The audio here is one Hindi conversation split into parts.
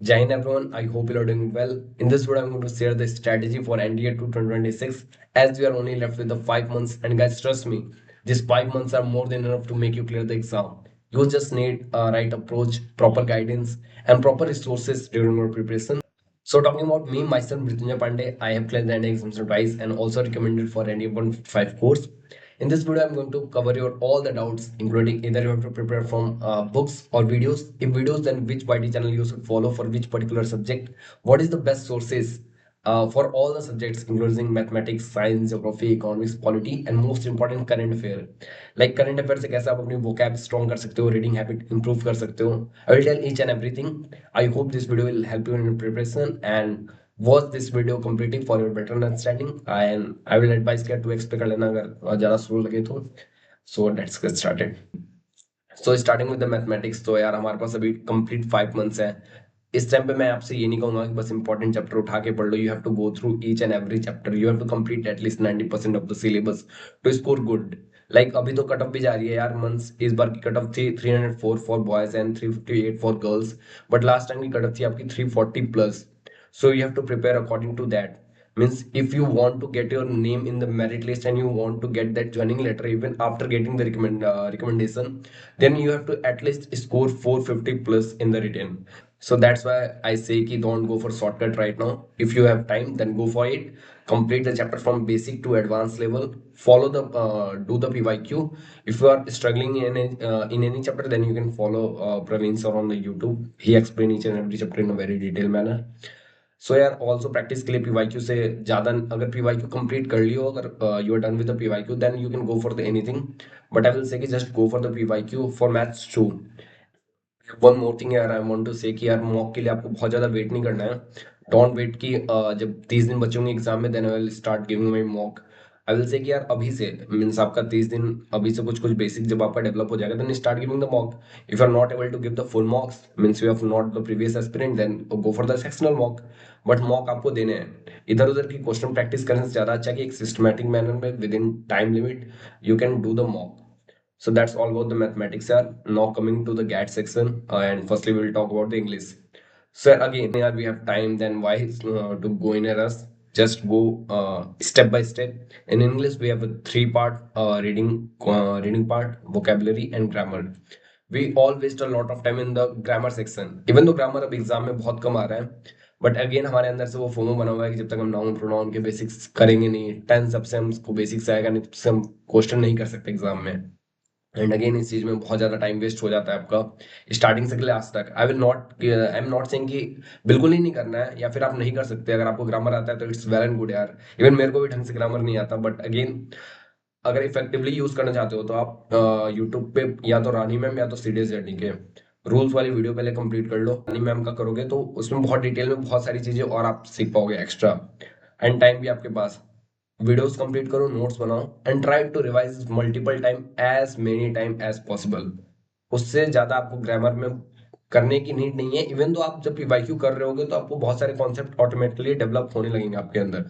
Jai Hind everyone, I hope you are doing well. In this video, I'm going to share the strategy for NDA to 2026 as we are only left with the 5 months. And guys, trust me, these 5 months are more than enough to make you clear the exam. You just need a right approach, proper guidance, and proper resources during your preparation. So talking about me, myself, Mrityunjay Pandey, I have cleared the NDA exams twice and also recommended for NDA 155 course. In this video, I'm going to cover your all the doubts, including either you have to prepare from books or videos. If videos, then which YT channel you should follow for which particular subject. What is the best sources for all the subjects, including mathematics, science, geography, economics, polity, and most important current affair. Like current affair से कैसे आप अपनी vocab strong कर सकते हो, reading habit improve कर सकते हो. I will tell each and everything. I hope this video will help you in your preparation and watch this video completely for your better understanding. And I will advise कि 2x पे कर लेना अगर ज़्यादा स्लो लगे तो. So let's get started. So starting with the mathematics, तो यार हमारे पास अभी कंप्लीट 5 मंथ्स है. इस टाइम पे मैं आपसे ये नहीं कहूंगा कि बस इंपॉर्टेंट चैप्टर उठा के पढ़ लो. You have to go through each and every chapter. You have to complete at least 90% of the syllabus to score good. Like अभी तो कट ऑफ भी जा रही है यार. मंथ्स इस बार की कट ऑफ थी 304 for boys and 358 for girls. But last time की कट ऑफ थी आपकी 340 plus. So you have to prepare according to that. Means if you want to get your name in the merit list and you want to get that joining letter even after getting the recommendation, then you have to at least score 450 plus in the written. So that's why I say ki don't go for shortcut right now. If you have time, then go for it. Complete the chapter from basic to advanced level. Follow the do the PYQ. If you are struggling in any chapter, then you can follow Praveen sir on the YouTube. He explain each and every chapter in a very detailed manner. सो यार ऑल्सो प्रैक्टिस के लिए पीवाईक्यू से ज़्यादा अगर पीवाईक्यू कंप्लीट कर लियो, अगर you are done with the PYQ, then you can go for the anything. But I will say कि just go for the PYQ for maths too. One more thing यार, आई वांट टू से कि यार मॉक के लिए आपको बहुत ज़्यादा वेट नहीं करना है. डोंट वेट कि जब 30 दिन बचे होंगे एग्जाम में, then I will start giving my mock. I will say कि यार अभी से मीन्स आपका 30 दिन अभी से कुछ कुछ बेसिक जब आपका डेवलप हो जाएगा, then start giving the mock. If you are not able to give the full mocks, means you have not the previous aspirant, then go for the sectional mock. But mock आपको देने हैं. इधर उधर की क्वेश्चन प्रैक्टिस करने से ज़्यादा अच्छा कि एक सिस्टमैटिक मैनर में with in time limit you can do the mock. So that's all about the mathematics, sir. Now coming to the GAT section, and firstly we will talk about the English. Sir, again, yeah, we have time. Then why to go in a rush? Just go step by step. In English, we have a three-part reading part, vocabulary, and grammar. We all waste a lot of time in the grammar section. Even though grammar अब एग्जाम में बहुत कम आ रहा है, बट अगेन हमारे अंदर से वो फोमो बना हुआ है कि जब तक हम नाउन प्रोनाउन के बेसिक्स करेंगे नहीं, टेंस अब से हमको बेसिक्स आएगा नहीं, तो हम क्वेश्चन नहीं कर सकते एग्जाम में. एंड अगेन इस चीज में बहुत ज्यादा टाइम वेस्ट हो जाता है आपका स्टार्टिंग से लास्ट तक. आई एम नॉट सेइंग कि बिल्कुल ही नहीं करना है या फिर आप नहीं कर सकते. अगर आपको ग्रामर आता है तो इट्स वेल एंड गुड यार. इवन मेरे को भी ढंग से ग्रामर नहीं आता, बट अगेन अगर इफेक्टिवली यूज करना चाहते हो तो आप यूट्यूब पे या तो रानी मैम या तो सीडीएस जर्नी के रूल्स वाली वीडियो पहले कंप्लीट कर लो. रानी मैम का करोगे तो उसमें बहुत डिटेल में बहुत सारी चीजें और आप सीख पाओगे एक्स्ट्रा. एंड टाइम भी आपके पास. वीडियोस कंप्लीट करो, नोट्स बनाओ and try to revise multiple time, as many time as possible. उससे ज्यादा आपको ग्रामर में करने की नीड नहीं है. इवन तो आप जब पीवाईक्यू कर रहे होगे तो आपको बहुत सारे कॉन्सेप्ट ऑटोमेटिकली डेवलप होने लगेंगे आपके अंदर.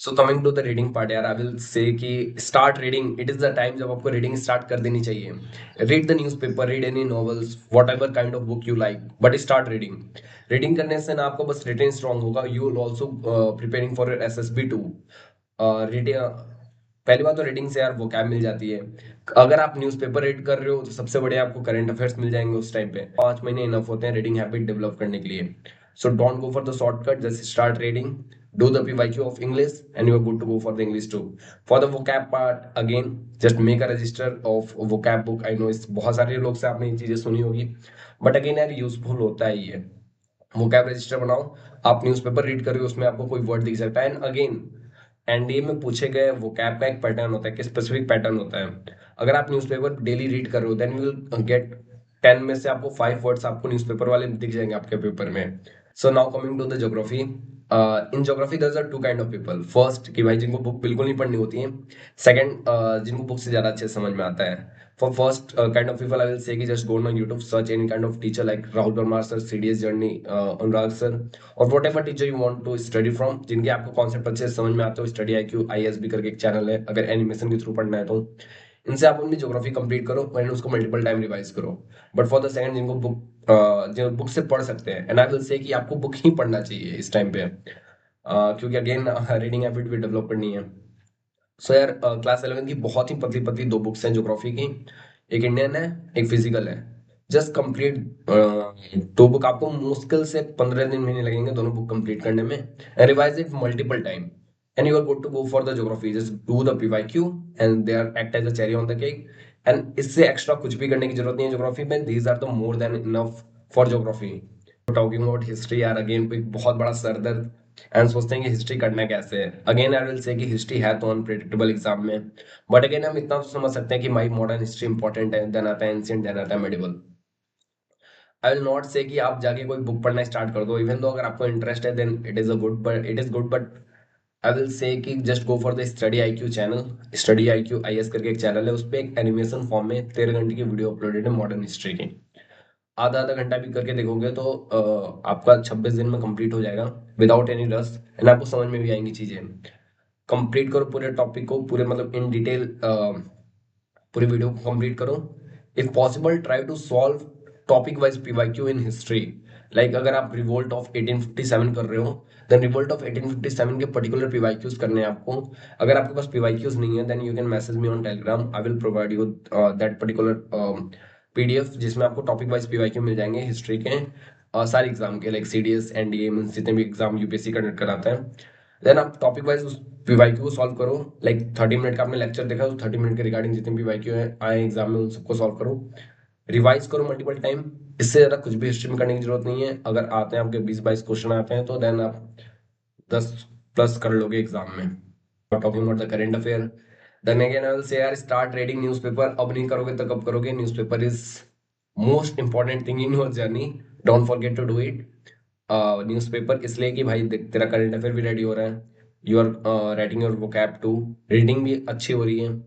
So coming to the reading part यार, आई विल से कि start reading. It is the time जब आपको रीडिंग स्टार्ट कर देनी चाहिए. Read the newspaper, read any novels, whatever kind of book you like, but start reading. Reading करने से ना आपको बस रिटेन स्ट्रॉन्ग होगा, you will also preparing for SSB too. Reading, पहली बात तो रीडिंग से यार वोकैब मिल जाती है. अगर आप न्यूज़पेपर रीड कर रहे हो तो सबसे बढ़िया आपको करंट अफेयर्स मिल जाएंगे उस टाइम पे. 5 महीने इनफ होते हैं रीडिंग हैबिट डेवलप करने के लिए. So don't go for the shortcut, just start reading. Do the PYQ of English and you are good to go for the English too. For the vocab part, again just make a register of vocab book. I know इस बहुत सारे लोग से आपने ये चीजें सुनी होगी, बट अगेन यार यूजफुल होता है ये. vocab रजिस्टर बनाओ. आप न्यूज़पेपर रीड कर रहे हो, उसमें आपको कोई वर्ड दिख सकता है. एंड अगेन एनडीए में पूछे गए vocab का एक पैटर्न होता है कि स्पेसिफिक पैटर्न होता है. अगर आप न्यूज़पेपर डेली रीड कर रहे हो, देन यू विल गेट 10 में से आपको 5 वर्ड्स आपको न्यूज़पेपर वाले दिख जाएंगे आपके पेपर में. So now coming to the geography. In geography there are two kind of people. First कि भाई जिनको बुक बिल्कुल नहीं पढ़नी होती है. सेकंड जिनको बुक से ज्यादा अच्छे समझ में आता है. For first kind of people, I will say कि just go on YouTube, search any kind of teacher like Rahul Parmar sir, CDS Journey, Anurag sir, or whatever teacher you want to study from, जिनके आपको कॉन्सेप्ट अच्छे से समझ में आते हो. स्टडी IQ ISB करके एक चैनल है, अगर एनिमेशन के थ्रू पढ़ना है तो. इनसे आप अपनी ज्योग्राफी कंप्लीट करो और उसको मल्टीपल टाइम रिवाइज करो। बट फॉर द सेकंड, जिनको बुक जो बुक से पढ़ सकते हैं, एंड आई विल से कि आपको बुक ही पढ़ना चाहिए इस टाइम पे, क्योंकि अगेन रीडिंग हैबिट भी डेवलप करनी है। सो यार क्लास 11 की बहुत ही पतली पतली दो बुक्स हैं ज्योग्राफी की, एक इंडियन है, एक फिजिकल है। जस्ट कंप्लीट दो बुक, आपको मुश्किल से 15 दिन महीने लगेंगे दोनों बुक कंप्लीट करने में। Revise it multiple time and you are good to go for the geography. Just do the PYQ and they are act as a cherry on the cake. And इससे एक्स्ट्रा कुछ भी करने की जरूरत नहीं है ज्योग्राफी में। These are the more than enough for geography. Talking about history यार, अगेन कोई बहुत बड़ा सरदर्द, एंड सोचते हैं कि हिस्ट्री करना कैसे है। अगेन आई विल से कि हिस्ट्री है तो अनप्रेडिक्टेबल एग्जाम में, बट अगेन हम इतना तो समझ सकते हैं कि माई मॉडर्न हिस्ट्री इंपॉर्टेंट है, देन आता है एंशिएंट, देन आता है मेडिवल। आई विल नॉट से कि आप जाके कोई बुक पढ़ना स्टार्ट कर दो, इवन दो अगर आपको इंटरेस्ट है then it is a good, but it is good, but I will say कि just go for the study IQ channel. Study IQ IAS करके एक चैनल है, उस पर एक एनिमेशन फॉर्म में 13 घंटे की वीडियो अपलोडेड है मॉडर्न हिस्ट्री की। आधा आधा घंटा भी करके देखोगे तो आपका 26 दिन में कंप्लीट हो जाएगा विदाउट एनी रस, एंड आपको समझ में भी आएंगी चीजें। कंप्लीट करो पूरे टॉपिक को, पूरे मतलब इन डिटेल पूरी वीडियो को कंप्लीट करो। If possible try to solve topic wise PYQ in history. Like अगर आप रिवोल्ट ऑफ 1857 कर रहे हो, देन रिवोल्ट ऑफ 1857 के पर्टिकुलर पीवाईक्यूज करने हैं आपको। अगर आपके पास पीवाईक्यूज नहीं है then you can message me on Telegram, I will provide you that particular PDF, जिसमें आपको टॉपिक वाइज पीवाईक्यू मिल जाएंगे हिस्ट्री के सारे एग्जाम के, लाइक सीडीएस एनडीए जितने भी एग्जाम यूपीएससी कंडक्ट कराता है। देन आप टॉपिक वाइज उस पीवाईक्यू को सॉल्व करो। लाइक 30 मिनट का आपने लेक्चर देखा, उस 30 मिनट के रिगार्डिंग जितने पीवाईक्यू आए एग्जाम में उन सबको सॉल्व करो। रिवाइज करो मल्टीपल टाइम। इससे ज्यादा कुछ भी हिस्ट्री में करने की जरूरत नहीं है। अगर आते हैं आपके 20-22 क्वेश्चन आते हैं तो देन आप 10+ कर लोगे एग्जाम में। Talking about the current affair, then again I will say यार स्टार्ट रीडिंग न्यूज़पेपर। अब नहीं करोगे तो कब करोगे? Newspaper is most important thing in your journey, don't forget to do it. Newspaper इसलिए कि भाई देख तेरा करंट अफेयर भी रेडी हो रहा है, you are writing your vocab too, reading भी अच्छी हो रही है।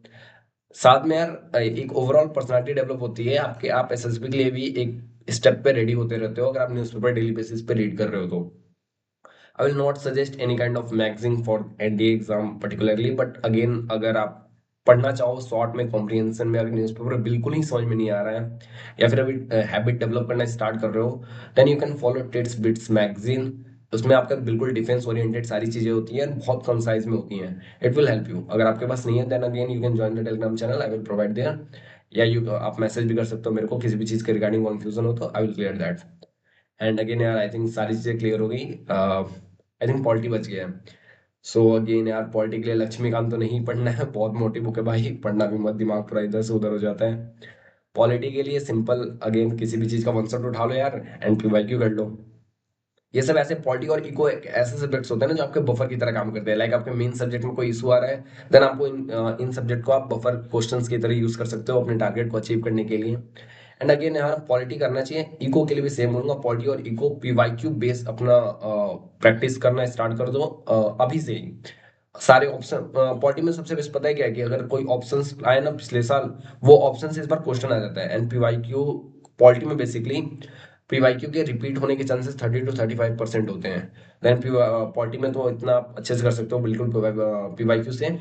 साथ में यार एक ओवरऑल पर्सनालिटी डेवलप होती है आपके, आप एसएसबी के लिए भी एक स्टेप पे रेडी होते रहते हो अगर आप न्यूज़पेपर डेली बेसिस पे रीड कर रहे हो तो। I will not suggest any kind of magazine for NDA exam particularly, but again अगर आप पढ़ना चाहो शॉर्ट में कॉम्प्रिहेंशन में, अगर न्यूज़पेपर बिल्कुल ही समझ में नहीं आ रहा है या फिर अभी हैबिट डेवलप करना स्टार्ट कर रहे हो, then you can follow Tit Bits magazine. उसमें आपका बिल्कुल डिफेंस ओरिएंटेड सारी चीजें होती हैं, बहुत कम साइज में होती हैं। It will help you. अगर आपके पास नहीं है then again you can join the Telegram channel, I will provide there, या यू आप मैसेज भी कर सकते हो मेरे को, किसी भी चीज के रिगार्डिंग कंफ्यूजन हो तो I will clear that. And again यार आई थिंक सारी चीजें क्लियर हो गई। आई थिंक पॉलिटी बच गया है। सो अगेन यार पॉलिटी के लिए लक्ष्मीकांत तो नहीं पढ़ना है, बहुत मोटी बुक है भाई, पढ़ना भी मत, दिमाग पूरा इधर से उधर हो जाता है। पॉलिटी के लिए सिंपल, अगेन किसी भी चीज का वन शॉट उठा लो यार एंड पीवाईक्यू कर लो। ये सब ऐसे पॉलिटी और इको ऐसे सब्जेक्ट्स होते हैं ना जो आपके बफर की तरह काम करते हैं। लाइक आपके मेन सब्जेक्ट में कोई इशू आ रहा है, देन आपको इन सब्जेक्ट को आप बफर क्वेश्चंस की तरह यूज कर सकते हो अपने टारगेट को अचीव करने के लिए। एंड अगेन यहाँ पॉलिटी करना चाहिए, इको के लिए भी सेम बोलूंगा, पॉलिटी और इको पीवाईक्यू बेस अपना प्रैक्टिस करना स्टार्ट कर दो अभी से ही। सारे ऑप्शन पॉलिटी में सबसे बेस्ट पता है क्या है कि अगर कोई ऑप्शंस आए ना पिछले साल, वो ऑप्शन से इस बार क्वेश्चन आ जाता है। एंड पीवाईक्यू पॉलिटी में बेसिकली पीवाईक्यू के रिपीट होने के चांसेस 30 to 35% होते हैं। देन पॉलिटी में तो इतना आप अच्छे से कर सकते हो बिल्कुल पीवाईक्यू से।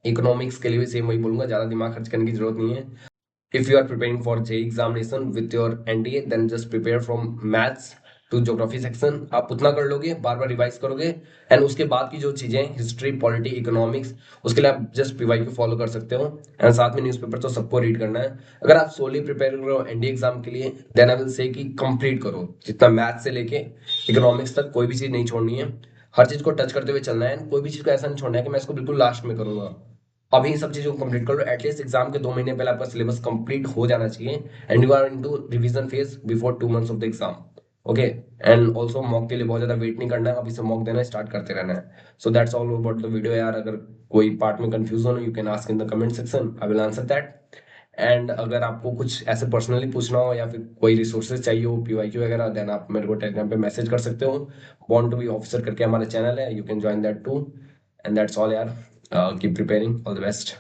इकोनॉमिक्स के लिए भी सेम वही बोलूंगा, ज्यादा दिमाग खर्च करने की जरूरत नहीं है। If you are preparing for JEE examination with your NDA, then just prepare from maths to geography section। आप उतना कर लोगे, बार बार रिवाइज करोगे, एंड उसके बाद की जो चीजें हिस्ट्री पॉलिटी इकोनॉमिक्स, उसके लिए आप जस्ट पीवाईक्यू फॉलो कर सकते हो। एंड साथ में न्यूज़पेपर तो सबको रीड करना है। अगर आप सोली प्रिपेयर कर रहे हो एनडीए एग्जाम के लिए, देन आई विल से कि कंप्लीट करो जितना मैथ से लेके इकोनॉमिक्स तक, कोई भी चीज नहीं छोड़नी है, हर चीज को टच करते हुए चलना है। कोई भी चीज को ऐसा नहीं छोड़ना है कि मैं इसको बिल्कुल लास्ट में करूंगा। अभी सब चीजों को कंप्लीट कर लो, एटलीस्ट एग्जाम के 2 महीने पहले आपका सिलेबस कंप्लीट हो जाना चाहिए, and you are into revision phase before 2 months of the exam. Okay, and also mock के लिए बहुत ज्यादा वेट नहीं करना है, अभी से मॉक देना स्टार्ट करते रहना है। So that's all about the video यार। अगर कोई पार्ट में कंफ्यूजन हो, you can ask in the comment section, I will answer that. And अगर आपको कुछ ऐसे पर्सनली पूछना हो या फिर कोई रिसोर्सेज चाहिए हो पीवाईक्यू वगैरह, देन आप मेरे को टेलीग्राम पे मैसेज कर सकते हो। बॉन्ड टू बी ऑफिसर करके हमारा चैनल है, you can join that too. And that's all यार, keep preparing, all the best.